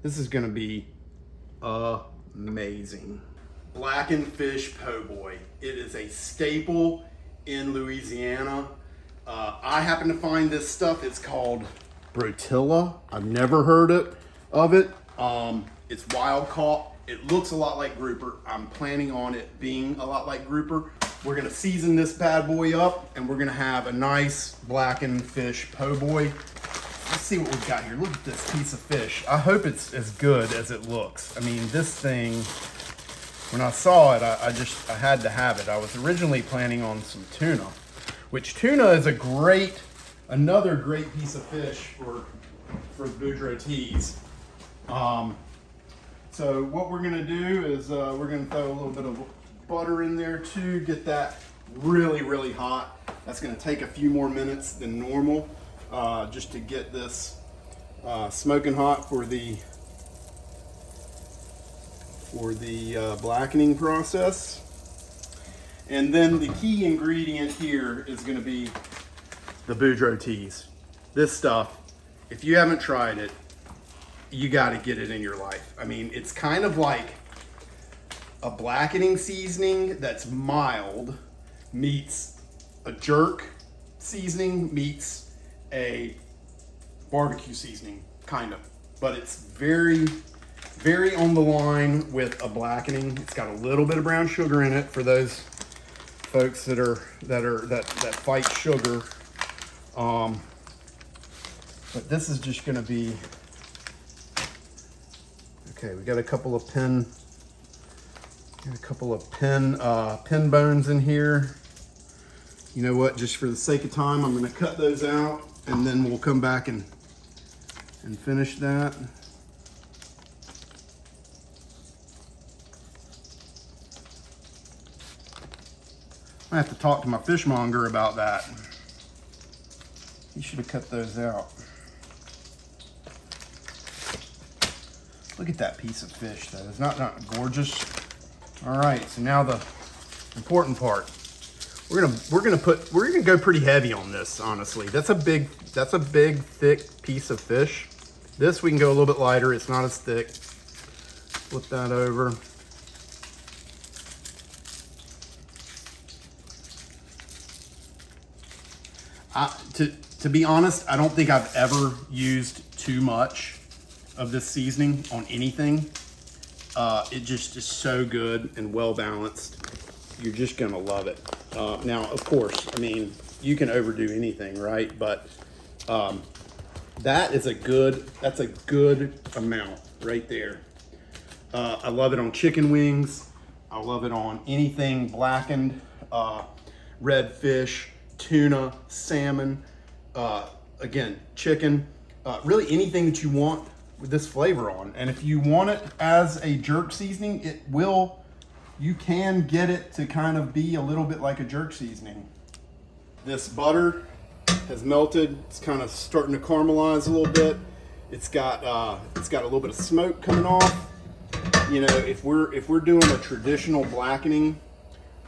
This is gonna be amazing. Blackened Fish Po Boy. It is a staple in Louisiana. I happen to find this stuff. It's called brotula. I've never heard of it. It's wild caught. It looks a lot like grouper. I'm planning on it being a lot like grouper. We're gonna season this bad boy up and we're gonna have a nice blackened fish po' boy. Let's see what we've got here. Look at this piece of fish. I hope it's as good as it looks. I mean, this thing, when I saw it, I had to have it. I was originally planning on some tuna, which tuna is another great piece of fish for Boudreaux T's. So what we're gonna do is we're gonna throw a little bit of butter in there too, get that really, really hot. That's gonna take a few more minutes than normal, just to get this smoking hot for the blackening process. And then the key ingredient here is gonna be the Boudreaux T's. This stuff, if you haven't tried it, you gotta get it in your life. I mean, it's kind of like a blackening seasoning that's mild meets a jerk seasoning meets a barbecue seasoning, kind of. But it's very, very on the line with a blackening. It's got a little bit of brown sugar in it for those folks that fight sugar. But this is just gonna be, okay, we got a couple of pin bones in here. You know what, just for the sake of time, I'm gonna cut those out and then we'll come back and finish that. I have to talk to my fishmonger about that. He should have cut those out. Look at that piece of fish though. It's not gorgeous. All right, so now the important part. We're gonna go pretty heavy on this, honestly. That's a big, thick piece of fish. This we can go a little bit lighter. It's not as thick. Flip that over. To be honest, I don't think I've ever used too much of this seasoning on anything. It just is so good and well balanced. You're just gonna love it. Now, of course, I mean, you can overdo anything, right? But that's a good amount right there. I love it on chicken wings. I love it on anything blackened, red fish, tuna, salmon, again, chicken, really anything that you want with this flavor on. And if you want it as a jerk seasoning, you can get it to kind of be a little bit like a jerk seasoning. This butter has melted. It's kind of starting to caramelize a little bit. It's got a little bit of smoke coming off. You know, if we're doing a traditional blackening,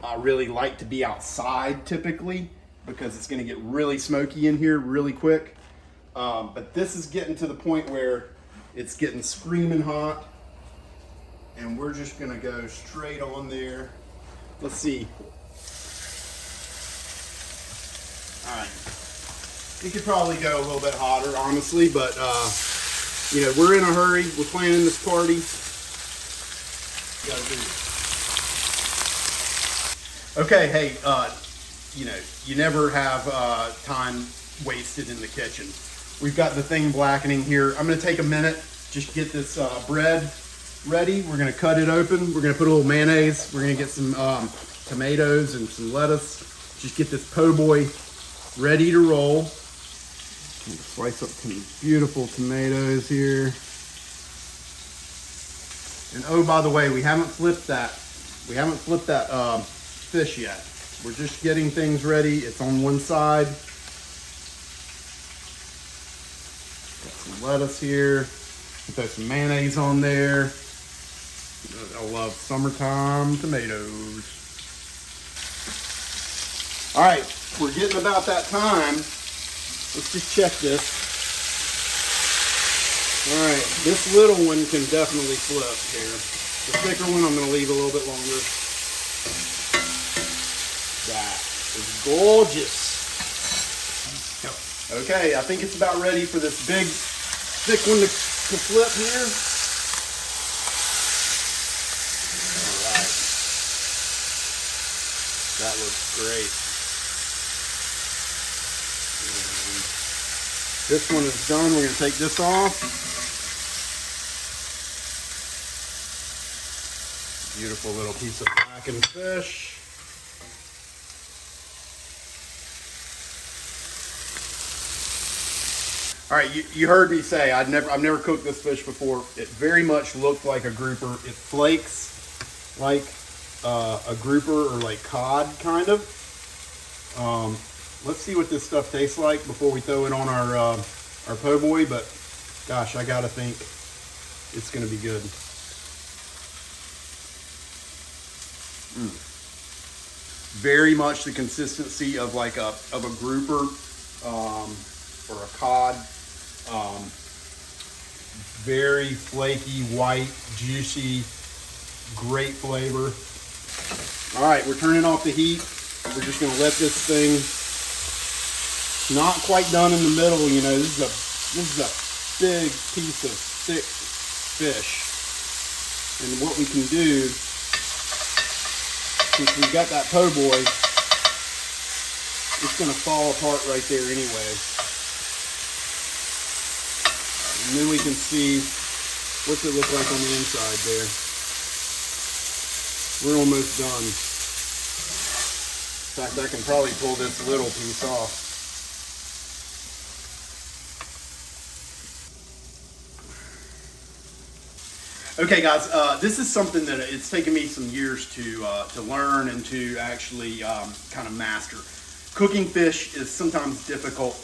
I really like to be outside typically because it's going to get really smoky in here really quick. But this is getting to the point where it's getting screaming hot, and we're just gonna go straight on there. Let's see. All right, it could probably go a little bit hotter, honestly, but you know, we're in a hurry. We're planning this party. Gotta do it. Okay, hey, you know, you never have time wasted in the kitchen. We've got the thing blackening here. I'm gonna take a minute, just get this bread ready. We're gonna cut it open. We're gonna put a little mayonnaise. We're gonna get some tomatoes and some lettuce. Just get this po' boy ready to roll. Slice up some beautiful tomatoes here. And oh, by the way, we haven't flipped that fish yet. We're just getting things ready. It's on one side. Got some lettuce here. Throw some mayonnaise on there. I love summertime tomatoes. All right, we're getting about that time. Let's just check this. All right, this little one can definitely flip here. The thicker one I'm gonna leave a little bit longer. That is gorgeous. Okay, I think it's about ready for this big, thick one to flip here. All right. That looks great. And this one is done. We're going to take this off. Beautiful little piece of blackened fish. All right, you heard me say I've never cooked this fish before. It very much looked like a grouper. It flakes like a grouper or like cod, kind of. Let's see what this stuff tastes like before we throw it on our po' boy. But gosh, I gotta think it's gonna be good. Very much the consistency of like a grouper or a cod. Very flaky, white, juicy, great flavor. All right, we're turning off the heat. We're just gonna let this thing, not quite done in the middle, you know, this is a big piece of thick fish. And what we can do, since we've got that po' boy, it's gonna fall apart right there anyway. And then we can see what's it look like on the inside there. We're almost done. In fact, I can probably pull this little piece off. Okay, guys, this is something that it's taken me some years to learn and to actually kind of master. Cooking fish is sometimes difficult,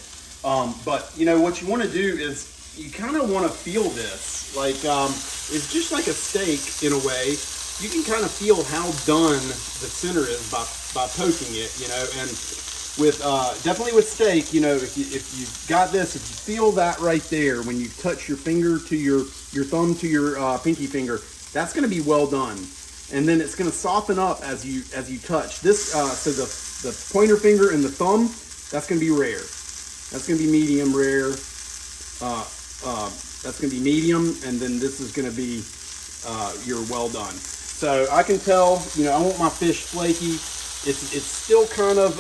but you know what you want to do is you kind of want to feel this. Like it's just like a steak in a way. You can kind of feel how done the center is by poking it, you know. And with definitely with steak, you know, if you've got this, if you feel that right there when you touch your finger to your thumb to your pinky finger, that's going to be well done. And then it's going to soften up as you touch this. So the pointer finger and the thumb, that's going to be rare. That's going to be medium rare. That's going to be medium, and then this is going to be your well done. So I can tell, you know, I want my fish flaky. It's still kind of,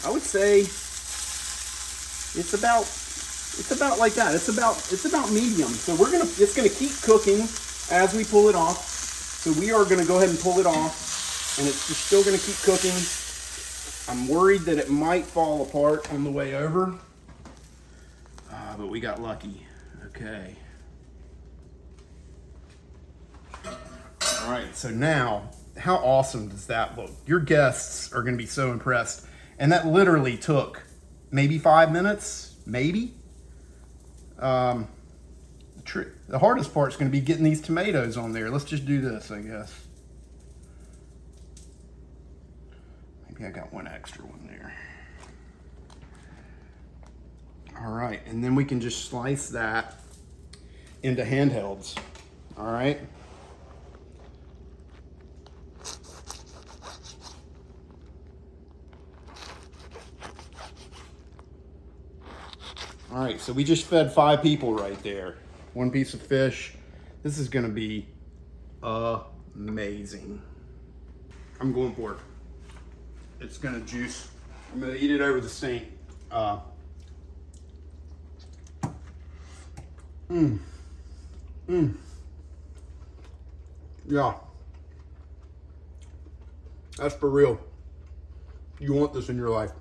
I would say, it's about like that. It's about medium. So it's gonna keep cooking as we pull it off. So we are gonna go ahead and pull it off, and it's just still gonna keep cooking. I'm worried that it might fall apart on the way over, but we got lucky. Okay. All right, so now, how awesome does that look? Your guests are gonna be so impressed. And that literally took maybe 5 minutes, maybe. The hardest part is gonna be getting these tomatoes on there. Let's just do this, I guess. Maybe I got one extra one there. All right, and then we can just slice that into handhelds, all right? All right, so we just fed 5 people right there. 1 piece of fish. This is gonna be amazing. I'm going for it. It's gonna juice. I'm gonna eat it over the sink. Yeah. That's for real. You want this in your life.